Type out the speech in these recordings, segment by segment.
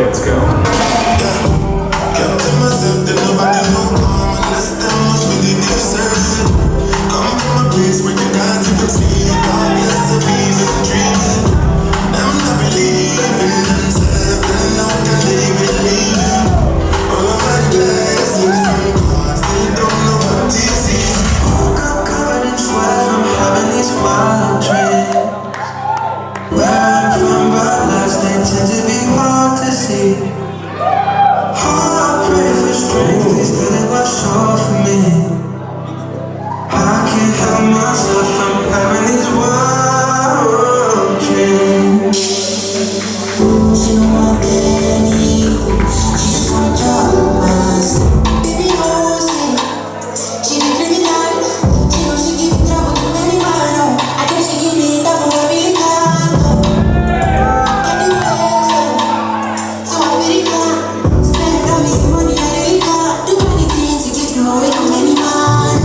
Let's go. Kept to myself that nobody know harm unless them was really deserve. Come from a place where you can't even see God bless the fever dreaming. Them not believing themselves, and how can they believe? All of my blessings from God, still don't know what this is. Woke up covered in sweat from having these wild dreams. Where I'm from, but lies they tend to be hard to see. I pray for strength, please let it wash off of me. I can't help myself from having these wild dreams. She don't want any, she just want drama. Baby knows it, she be criminal. She knows she give trouble to many man. I guess she give me double what I really can't. Can you feel so I really can't. Spend all this money I really can't. Do many things to keep you away from any man.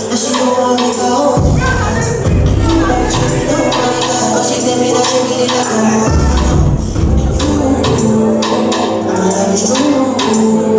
And she don't want me go. Cause she tell me that she really doesn't want. My love is true.